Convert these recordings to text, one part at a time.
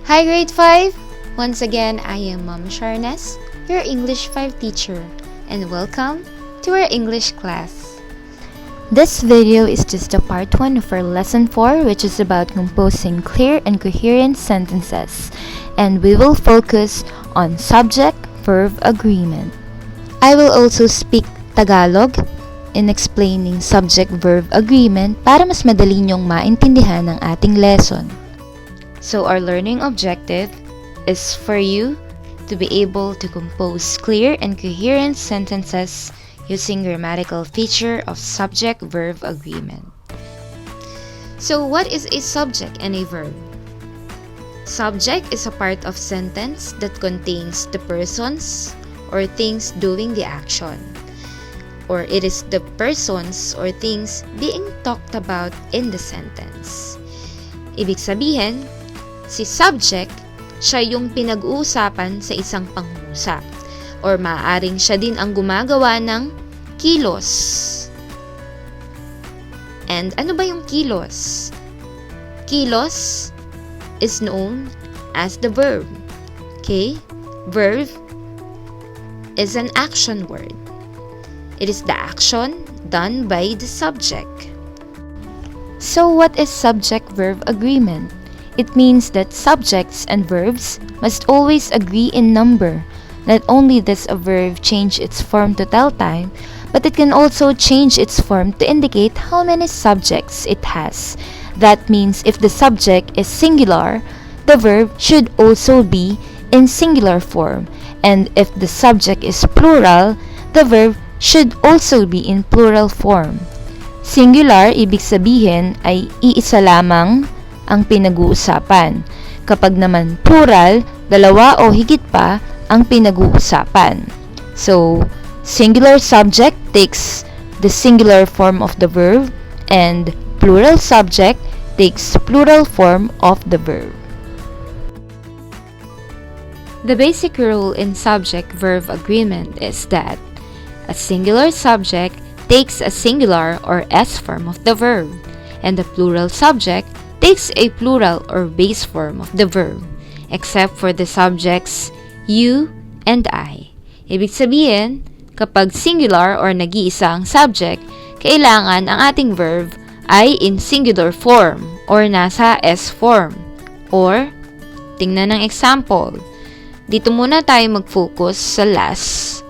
Hi Grade 5! Once again, I am Mom Sharnes, your English 5 teacher, and welcome to our English class. This video is just a part 1 of our lesson 4, which is about composing clear and coherent sentences, and we will focus on subject-verb agreement. I will also speak Tagalog in explaining subject-verb agreement para mas madali niyong maintindihan ang ating lesson. So our learning objective is for you to be able to compose clear and coherent sentences using grammatical feature of subject-verb agreement. So what is a subject and a verb? Subject is a part of sentence that contains the persons or things doing the action, or it is the persons or things being talked about in the sentence. Ibig sabihin, si subject, siya yung pinag-uusapan sa isang pangungusap, or maaaring siya din ang gumagawa ng kilos. And ano ba yung kilos? Kilos is known as the verb. Okay? Verb is an action word. It is the action done by the subject. So what is subject-verb agreement? It means that subjects and verbs must always agree in number. Not only does a verb change its form to tell time, but it can also change its form to indicate how many subjects it has. That means if the subject is singular, the verb should also be in singular form. And if the subject is plural, the verb should also be in plural form. Singular, ibig sabihin ay iisa lamang ang pinag-uusapan. Kapag naman plural, dalawa o higit pa ang pinag-uusapan. So, singular subject takes the singular form of the verb and plural subject takes plural form of the verb. The basic rule in subject-verb agreement is that a singular subject takes a singular or S form of the verb, and the plural subject takes a plural or base form of the verb, except for the subjects you and I. Ibig sabihin, kapag singular or nag-iisa ang subject, kailangan ang ating verb ay in singular form or nasa S form. Or, tingnan ng example. Dito muna tayo mag-focus sa last.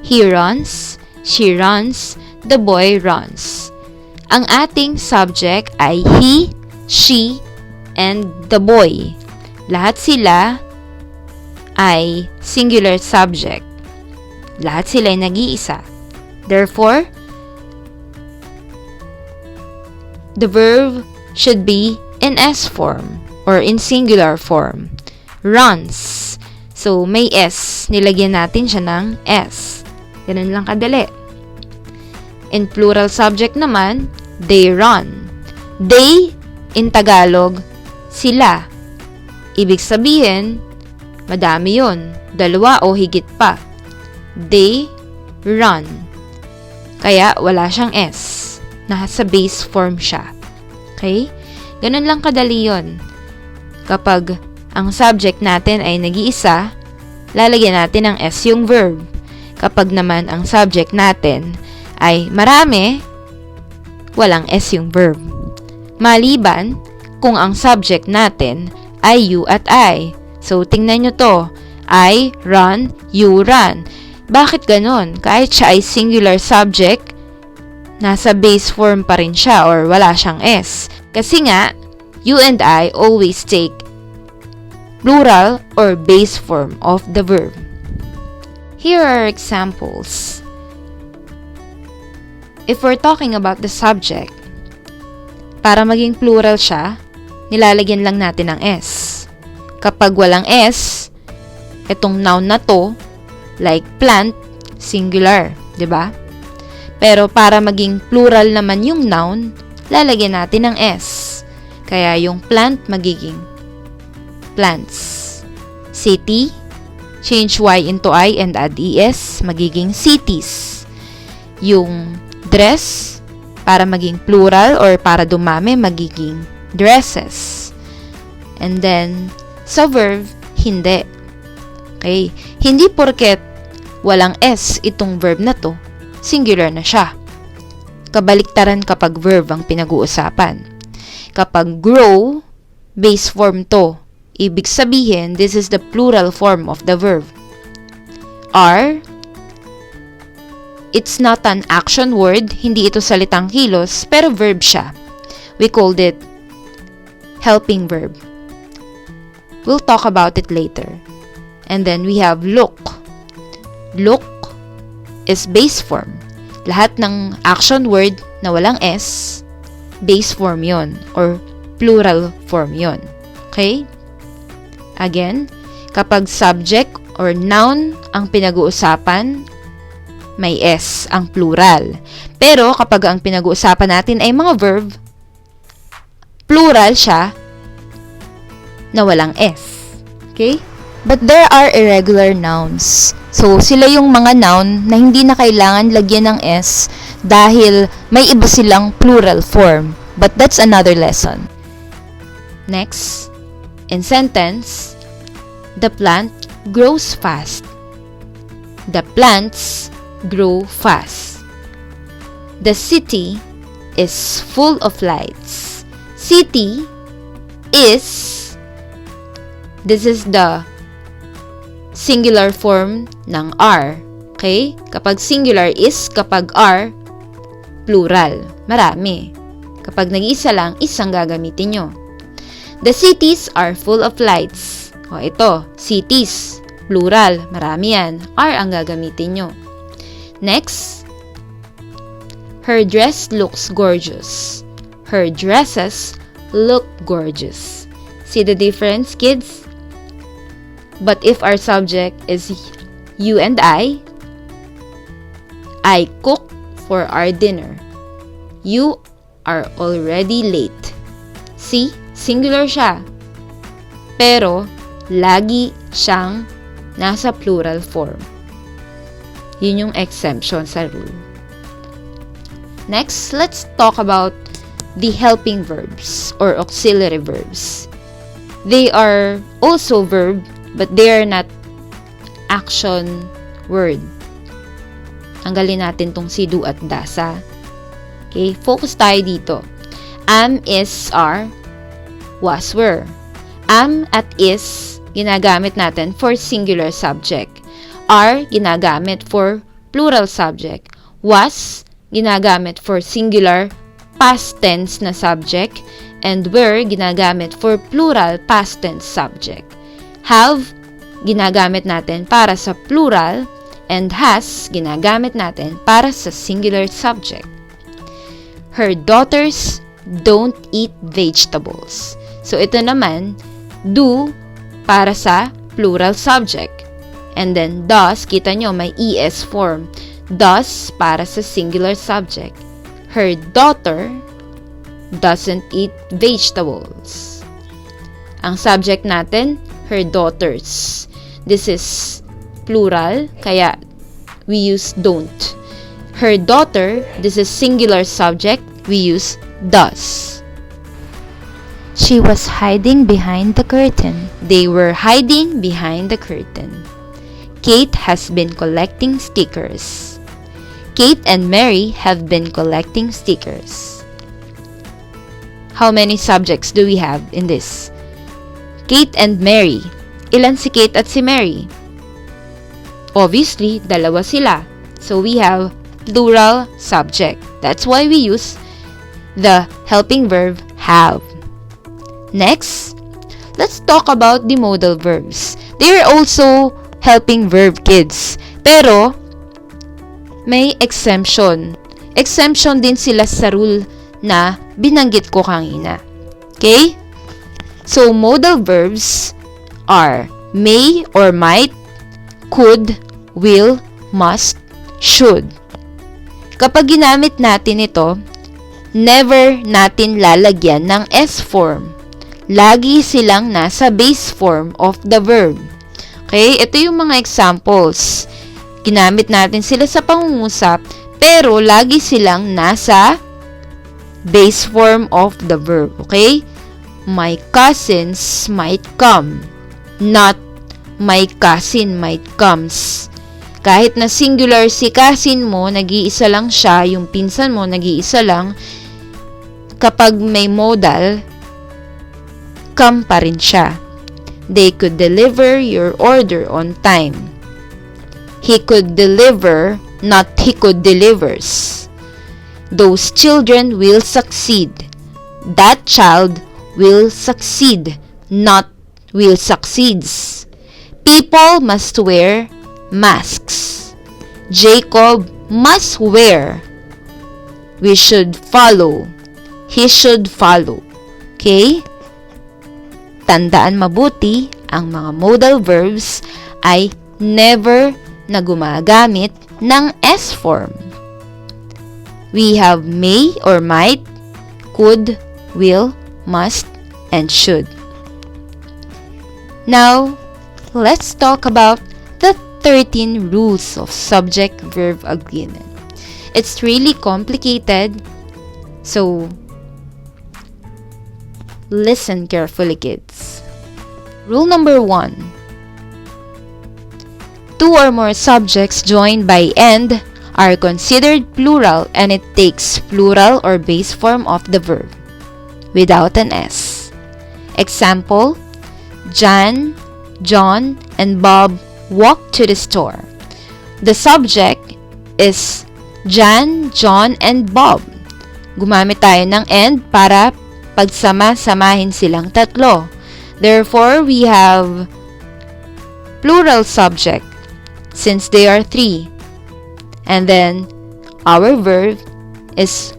He runs, she runs, the boy runs. Ang ating subject ay he, she, and the boy. Lahat sila ay singular subject. Lahat sila ay nag-iisa. Therefore, the verb should be in S form or in singular form. Runs. So, may S. Nilagyan natin siya ng S. Ganun lang kadali. In plural subject naman, they run. They, in Tagalog, sila. Ibig sabihin, madami yun. Dalawa o higit pa. They run. Kaya wala siyang S. Nasa base form siya. Okay? Ganun lang kadali yun. Kapag ang subject natin ay nag-iisa, lalagyan natin ng S yung verb. Kapag naman ang subject natin ay marami, walang S yung verb. Maliban kung ang subject natin ay you at I. So, tingnan nyo to. I run, you run. Bakit ganon? Kahit siya ay singular subject, nasa base form pa rin siya or wala siyang S. Kasi nga, you and I always take plural or base form of the verb. Here are examples. If we're talking about the subject, para maging plural siya, nilalagyan lang natin ng S. Kapag walang S, itong noun na to, like plant, singular, 'di ba? Pero para maging plural naman yung noun, lalagyan natin ng S. Kaya yung plant magiging plants. City, change Y into I and add ES, magiging cities. Yung dress, para maging plural or para dumami, magiging dresses. And then, Sa verb, hindi. Okay? Hindi porket walang S itong verb na to, singular na siya. Kabaliktaran kapag verb ang pinag-uusapan. Kapag grow, base form to. Ibig sabihin, this is the plural form of the verb. Are, it's not an action word, hindi ito salitang kilos, pero verb siya. We called it helping verb. We'll talk about it later. And then we have look. Look is base form. Lahat ng action word na walang S, base form yon or plural form yon. Okay? Again, kapag subject or noun ang pinag-uusapan, may S ang plural. Pero kapag ang pinag-uusapan natin ay mga verb, plural siya na walang S. Okay? But there are irregular nouns. So, sila yung mga noun na hindi na kailangan lagyan ng S dahil may iba silang plural form. But that's another lesson. Next, in sentence, the plant grows fast. The plants grow fast. The city is full of lights. City is, this is the singular form ng are. Okay? Kapag singular is, kapag are, plural. Marami. Kapag nag-iisa lang, isang gagamitin nyo. The cities are full of lights. O ito, cities, plural. Marami yan. Are ang gagamitin nyo. Next, her dress looks gorgeous. Her dresses look gorgeous. See the difference, kids? But if our subject is you and I cook for our dinner. You are already late. See? Singular siya. Pero, lagi siyang nasa plural form. Yun yung exemption sa rule. Next, let's talk about the helping verbs or auxiliary verbs. They are also verb, but they are not action word. Tanggalin natin tong si, do, at dasa. Okay, focus tayo dito. Am, is, are, was, were. Am at is, ginagamit natin for singular subject. Are, ginagamit for plural subject. Was, ginagamit for singular past tense na subject. And were, ginagamit for plural past tense subject. Have, ginagamit natin para sa plural, and has, ginagamit natin para sa singular subject. Her daughters don't eat vegetables. So, ito naman, do para sa plural subject. And then, does, kita nyo, may es form. Does para sa singular subject. Her daughter doesn't eat vegetables. Ang subject natin, her daughters. This is plural, kaya we use don't. Her daughter, this is singular subject, we use does. She was hiding behind the curtain. They were hiding behind the curtain. Kate has been collecting stickers. Kate and Mary have been collecting stickers. How many subjects do we have in this? Kate and Mary. Ilan si Kate at si Mary? Obviously, dalawa sila. So, we have plural subject. That's why we use the helping verb have. Next, let's talk about the modal verbs. They are also helping verb, kids. Pero, may exemption. Exemption din sila sa rule na binanggit ko kanina. Okay? So, modal verbs are may or might, could, will, must, should. Kapag ginamit natin ito, never natin lalagyan ng S form. Lagi silang nasa base form of the verb. Okay? Ito yung mga examples. Ginamit natin sila sa pangungusap, pero lagi silang nasa base form of the verb. Okay? My cousins might come. not my cousin might comes. Kahit na singular si cousin mo, nag-iisa lang siya, yung pinsan mo, nag-iisa lang, kapag may modal, come pa rin siya. They could deliver your order on time. He could deliver, not he could delivers. Those children will succeed. That child will succeed, not will succeeds. People must wear masks. Jacob must wear. We should follow. He should follow. Okay? Tandaan mabuti, ang mga modal verbs ay never na gumagamit ng S form. We have may or might, could, will, must, and should. Now, let's talk about the 13 rules of subject-verb agreement. It's really complicated, so listen carefully, kids. Rule number 1. 2 or more subjects joined by and are considered plural and it takes plural or base form of the verb without an S. Example, Jan, John, and Bob walked to the store. The subject is Jan, John, and Bob. Gumamit tayo ng and para pagsama-samahin silang tatlo. Therefore, we have plural subject since they are 3. And then, our verb is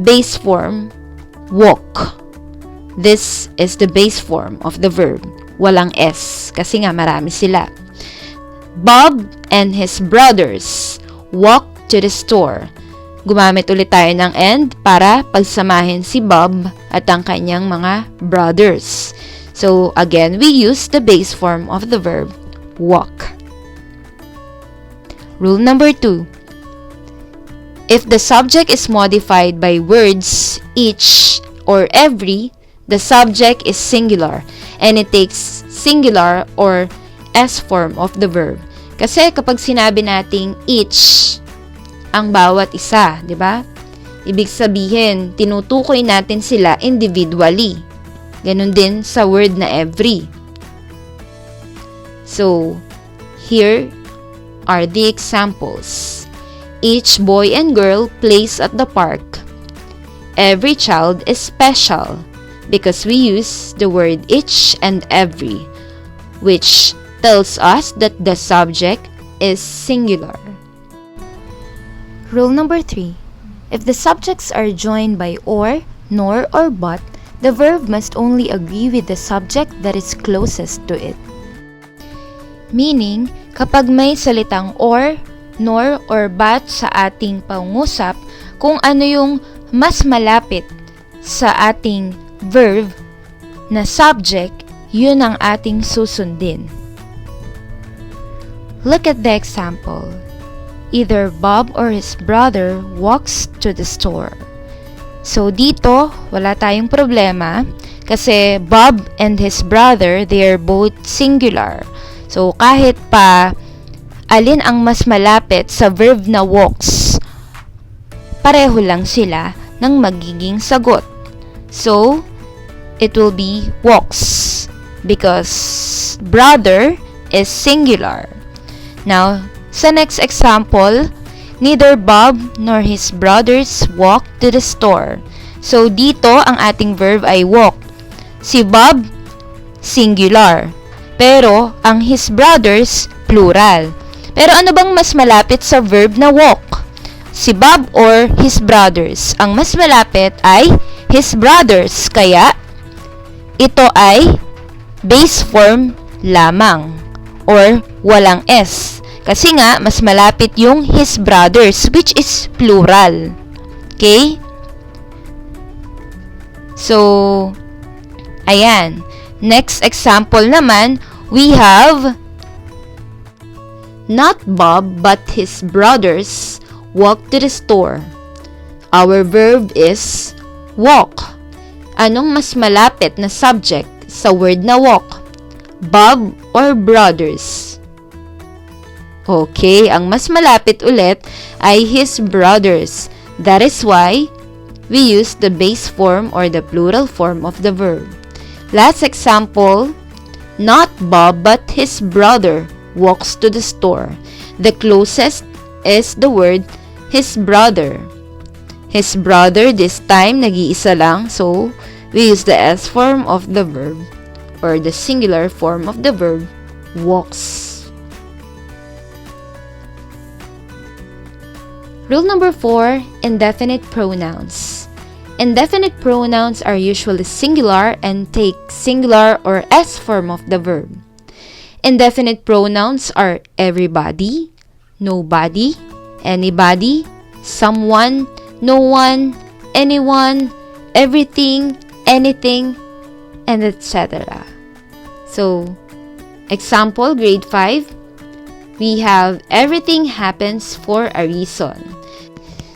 base form, walk. This is the base form of the verb. Walang S kasi nga marami sila. Bob and his brothers walked to the store. Gumamit ulit tayo ng and para pagsamahin si Bob at ang kanyang mga brothers. So, again, we use the base form of the verb, walk. Rule number 2. If the subject is modified by words, each or every, the subject is singular and it takes singular or S form of the verb. Kasi kapag sinabi nating each, ang bawat isa, di ba? Ibig sabihin, tinutukoy natin sila individually. Ganon din sa word na every. So, here are the examples. Each boy and girl plays at the park. Every child is special because we use the word each and every, which tells us that the subject is singular. Rule number 3. If the subjects are joined by or, nor, or but, the verb must only agree with the subject that is closest to it. Meaning, kapag may salitang or, nor, or but sa ating pangusap, kung ano yung mas malapit sa ating verb na subject, yun ang ating susundin. Look at the example. Either Bob or his brother walks to the store. So, dito, wala tayong problema kasi Bob and his brother, they are both singular. So, kahit pa alin ang mas malapit sa verb na walks, pareho lang sila ng magiging sagot. So, it will be walks because brother is singular. Now, sa next example, neither Bob nor his brothers walked to the store. So, dito ang ating verb ay walk. Si Bob, singular. Pero, ang his brothers, plural. Pero ano bang mas malapit sa verb na walk? Si Bob or his brothers? Ang mas malapit ay his brothers. Kaya, ito ay base form lamang or walang S. Kasi nga, mas malapit yung his brothers, which is plural. Okay? So, ayan. Next example naman, we have not Bob but his brothers walked to the store. Our verb is walk. Anong mas malapit na subject sa word na walk? Bob or brothers? Okay, ang mas malapit ulit ay his brothers. That is why we use the base form or the plural form of the verb. Last example, not Bob but his brother walks to the store. The closest is the word his brother. His brother, this time, nag-iisa lang, so we use the S form of the verb or the singular form of the verb, walks. Rule number 4, indefinite pronouns. Indefinite pronouns are usually singular and take singular or S form of the verb. Indefinite pronouns are everybody, nobody, anybody, someone, no one, anyone, everything, anything, and etc. So, example, grade 5, we have everything happens for a reason.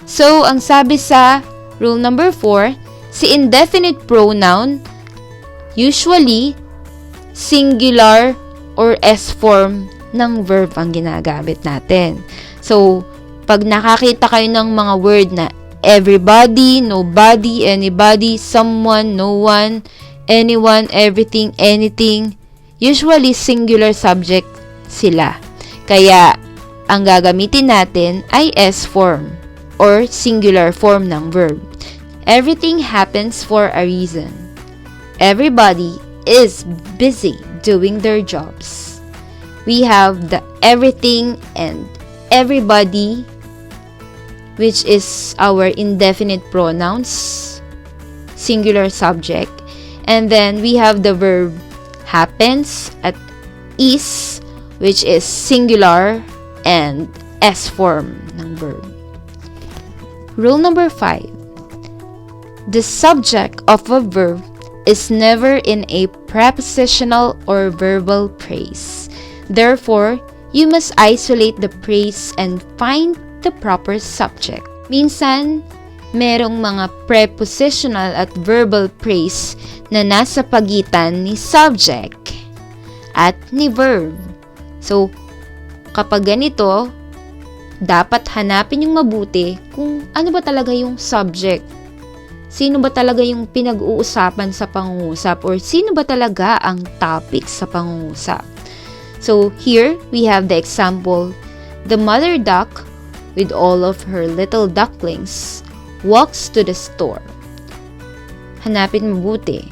So, ang sabi sa rule number 4, si indefinite pronoun, usually, singular or S form ng verb ang ginagamit natin. So, pag nakakita kayo ng mga word na everybody, nobody, anybody, someone, no one, anyone, everything, anything, usually singular subject sila. Kaya, ang gagamitin natin ay S form or singular form ng verb. Everything happens for a reason. Everybody is busy doing their jobs. We have the everything and everybody, which is our indefinite pronouns, singular subject. And then we have the verb happens at is, which is singular and S form ng verb. Rule number 5. The subject of a verb is never in a prepositional or verbal phrase. Therefore, you must isolate the phrase and find the proper subject. Minsan, merong mga prepositional at verbal phrase na nasa pagitan ni subject at ni verb. So, kapag ganito, dapat hanapin yung mabuti kung ano ba talaga yung subject. Sino ba talaga yung pinag-uusapan sa pangungusap or sino ba talaga ang topic sa pangungusap. So, here we have the example, the mother duck with all of her little ducklings walks to the store. Hanapin mabuti.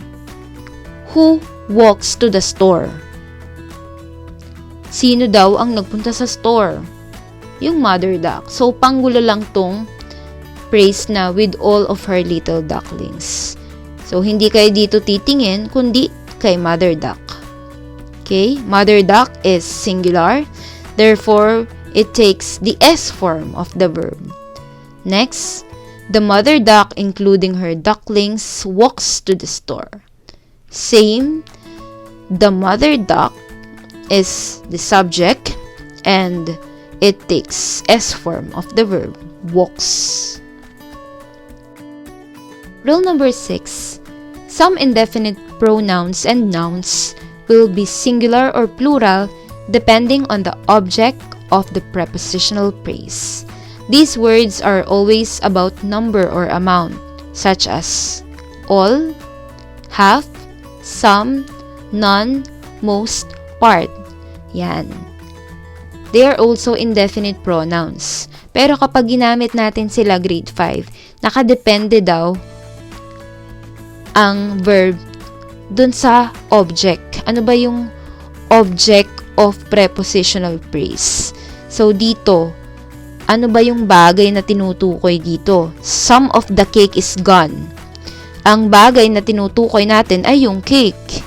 Who walks to the store? Sino daw ang nagpunta sa store? Yung mother duck. So, panggulo lang tong phrase na with all of her little ducklings. So, hindi kayo dito titingin, kundi kay mother duck. Okay? Mother duck is singular. Therefore, it takes the S form of the verb. Next, the mother duck, including her ducklings, walks to the store. Same, the mother duck is the subject and it takes S form of the verb, walks. Rule number 6. Some indefinite pronouns and nouns will be singular or plural depending on the object of the prepositional phrase. These words are always about number or amount, such as all, half, some, none, most, part. Yan. They are also indefinite pronouns. Pero kapag ginamit natin sila grade 5, nakadepende daw ang verb dun sa object. Ano ba yung object of prepositional phrase? So, dito, ano ba yung bagay na tinutukoy dito? Some of the cake is gone. Ang bagay na tinutukoy natin ay yung cake.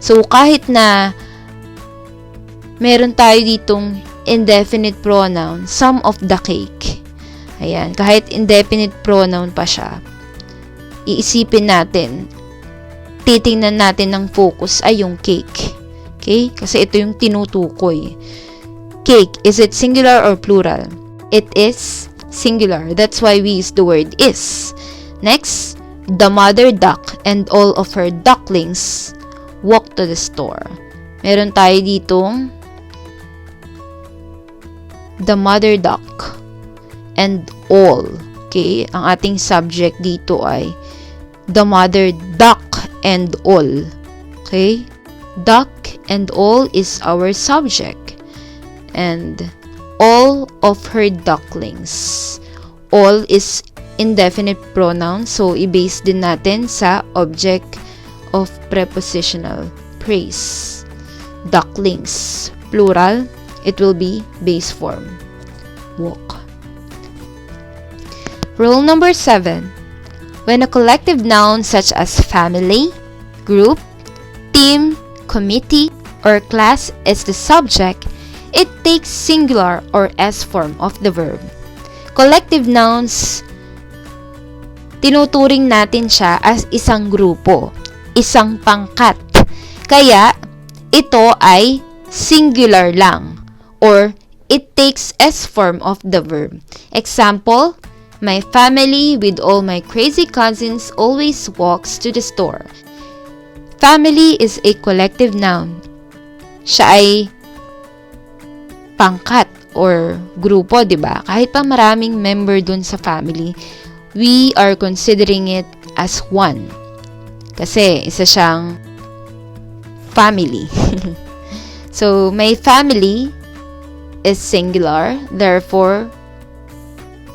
So, kahit na meron tayo ditong indefinite pronoun, some of the cake. Ayan, kahit indefinite pronoun pa siya, iisipin natin, titingnan natin ng focus ay yung cake. Okay? Kasi ito yung tinutukoy. Cake, is it singular or plural? It is singular. That's why we use the word is. Next, the mother duck and all of her ducklings walk to the store. Meron tayo ditong the mother duck and all. Okay? Ang ating subject dito ay the mother duck and all. Okay? Duck and all is our subject. And all of her ducklings. All is indefinite pronoun. So, i-base din natin sa object of prepositional phrase. Ducklings. Plural. It will be base form. Walk. Rule number 7. When a collective noun such as family, group, team, committee, or class is the subject, it takes singular or S form of the verb. Collective nouns, tinuturing natin siya as isang grupo, isang pangkat. Kaya, ito ay singular lang, or it takes S form of the verb. Example, my family with all my crazy cousins always walks to the store. Family is a collective noun. Siya ay pangkat or grupo, di ba? Kahit pa maraming member dun sa family, we are considering it as one. Kasi isa siyang family. So, my family is singular, therefore,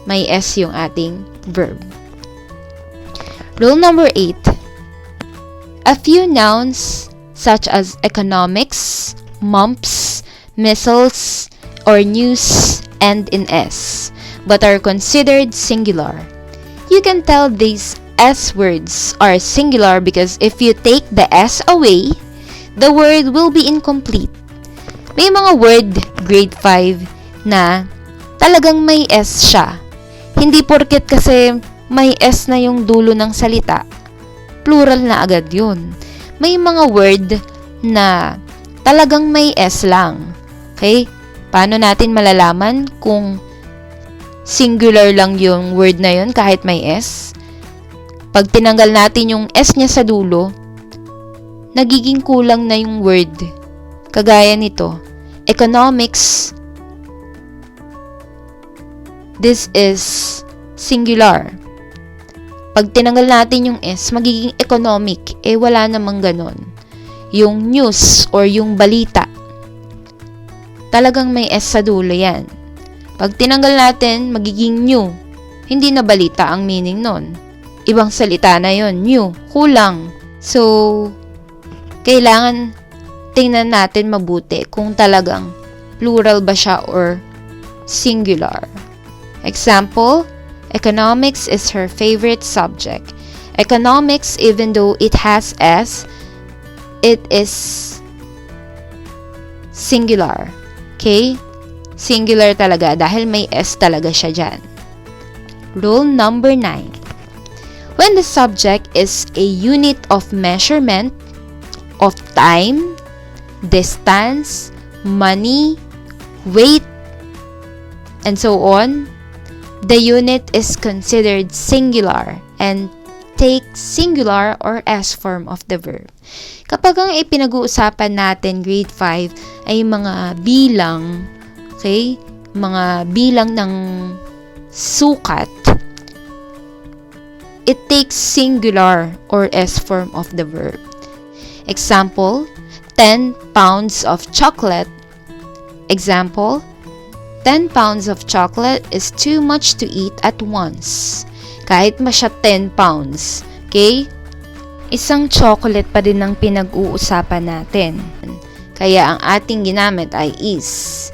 may S yung ating verb. Rule number 8. A few nouns such as economics, mumps, measles, or news end in S, but are considered singular. You can tell these S words are singular because if you take the S away, the word will be incomplete. May mga word, grade 5, na talagang may S siya. Hindi porket kasi may S na yung dulo ng salita, plural na agad yun. May mga word na talagang may S lang. Okay? Paano natin malalaman kung singular lang yung word na yun kahit may S? Pag tinanggal natin yung S niya sa dulo, nagiging kulang na yung word. Kagaya nito, economics. This is singular. Pag tinanggal natin yung S, magiging economic. Wala namang ganon. Yung news or yung balita, talagang may S sa dulo yan. Pag tinanggal natin, magiging new. Hindi na balita ang meaning nun. Ibang salita na yon, new. Kulang. So, kailangan tingnan natin mabuti kung talagang plural ba siya or singular. Example, economics is her favorite subject. Economics, even though it has S, it is singular. Okay? Singular talaga dahil may S talaga siya dyan. Rule number 9. When the subject is a unit of measurement of time, distance, money, weight, and so on, the unit is considered singular and take singular or S form of the verb. Kapag ang ipinag-uusapan natin grade 5 ay mga bilang, okay? Mga bilang ng sukat, it takes singular or S form of the verb. Example, 10 pounds of chocolate. Example, 10 pounds of chocolate is too much to eat at once. Kahit masya 10 pounds, okay? Isang chocolate pa din ang pinag-uusapan natin. Kaya ang ating ginamit ay is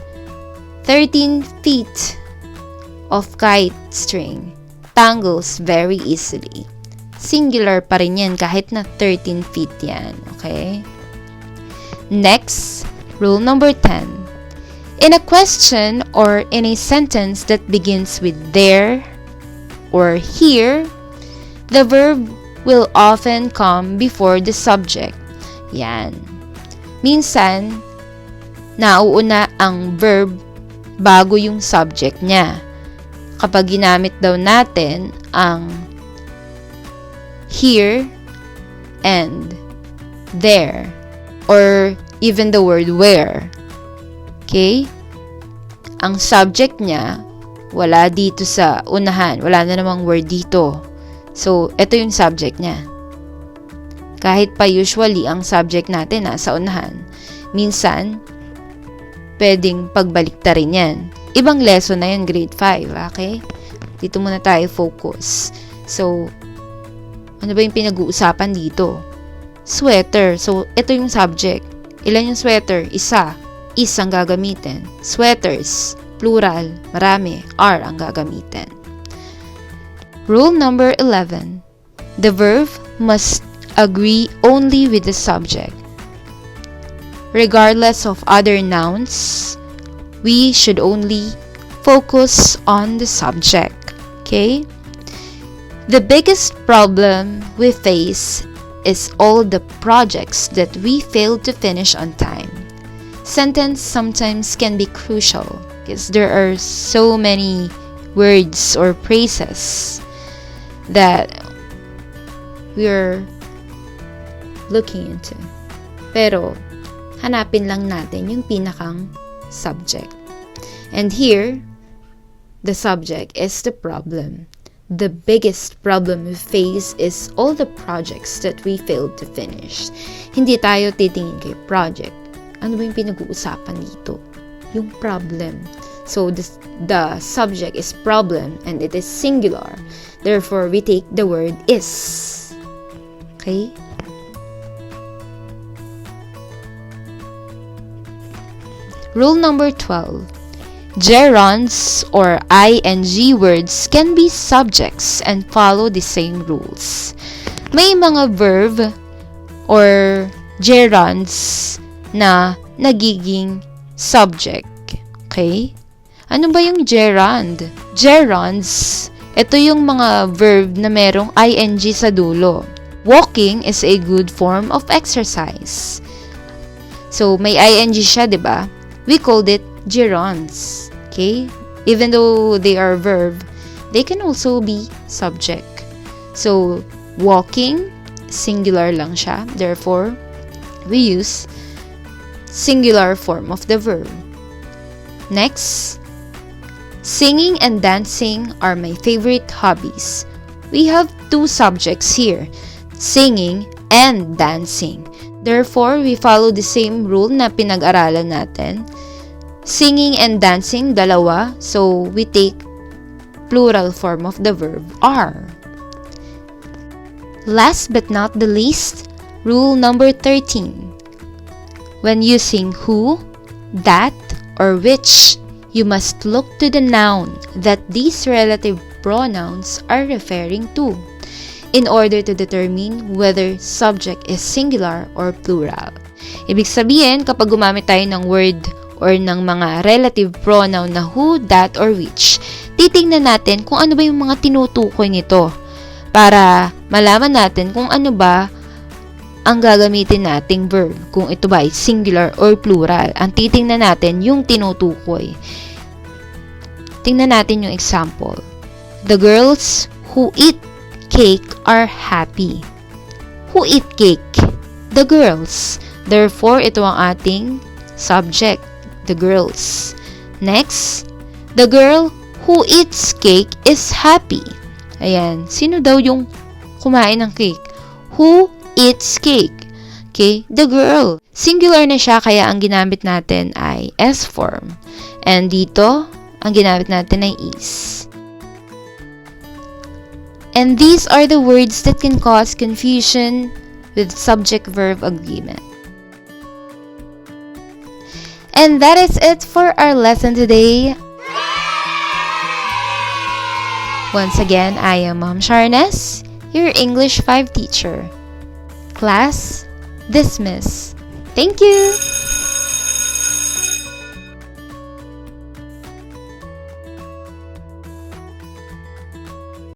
13 feet of kite string tangles very easily. Singular pa rin yan kahit na 13 feet yan, okay? Next, rule number 10. In a question or in a sentence that begins with there or here, the verb will often come before the subject. Yan. Minsan, nauuna ang verb bago yung subject niya. Kapag ginamit daw natin ang here and there, or even the word where. Okay? Ang subject niya, wala dito sa unahan. Wala na namang word dito. So, ito yung subject niya. Kahit pa usually, ang subject natin nasa unahan. Minsan, pwedeng pagbaliktarin yan. Ibang lesson na yan, grade 5. Okay? Dito muna tayo focus. So, ano ba yung pinag-uusapan dito? Sweater. So, ito yung subject. Ilan yung sweater? Isa. Is ang gagamitin. Sweaters. Plural. Marami. Are ang gagamitin. Rule number 11. The verb must agree only with the subject. Regardless of other nouns, we should only focus on the subject. Okay? The biggest problem we face is all the projects that we fail to finish on time. Sentence sometimes can be crucial because there are so many words or phrases that we're looking into. Pero, hanapin lang natin yung pinakang subject. And here, the subject is the problem. The biggest problem we face is all the projects that we failed to finish. Hindi tayo titingin kay project. Ano ba yung pinag-uusapan dito? Yung problem. So, the subject is problem and it is singular. Therefore, we take the word is. Okay? Rule number 12. Gerunds or ing words can be subjects and follow the same rules. May mga verb or gerunds na nagiging subject. Okay? Ano ba yung gerund? Gerunds, ito yung mga verb na merong ing sa dulo. Walking is a good form of exercise. So, may ing siya, di ba? We called it gerunds. Okay? Even though they are verb, they can also be subject. So, walking, singular lang siya. Therefore, we use singular form of the verb. Next, singing and dancing are my favorite hobbies. We have two subjects here, singing and dancing. Therefore, we follow the same rule na pinag-aralan natin. Singing and dancing, dalawa. So, we take plural form of the verb are. Last but not the least, rule number 13. When using who, that, or which, you must look to the noun that these relative pronouns are referring to in order to determine whether subject is singular or plural. Ibig sabihin, kapag gumamit tayo ng word or ng mga relative pronoun na who, that, or which, titingnan natin kung ano ba yung mga tinutukoy nito para malaman natin kung ano ba ang gagamitin nating verb, kung ito ba ay singular or plural. Ang titingnan natin yung tinutukoy. Tingnan natin yung example. The girls who eat cake are happy. Who eat cake? The girls. Therefore, ito ang ating subject. The girls. Next, the girl who eats cake is happy. Ayan. Sino daw yung kumain ng cake? Who eats cake? Okay, the girl. Singular na siya, kaya ang ginamit natin ay S form. And dito, ang ginamit natin ay is. And these are the words that can cause confusion with subject-verb agreement. And that is it for our lesson today. Once again, I am Ma'am Sharnes, your English 5 teacher. Class dismissed. Thank you!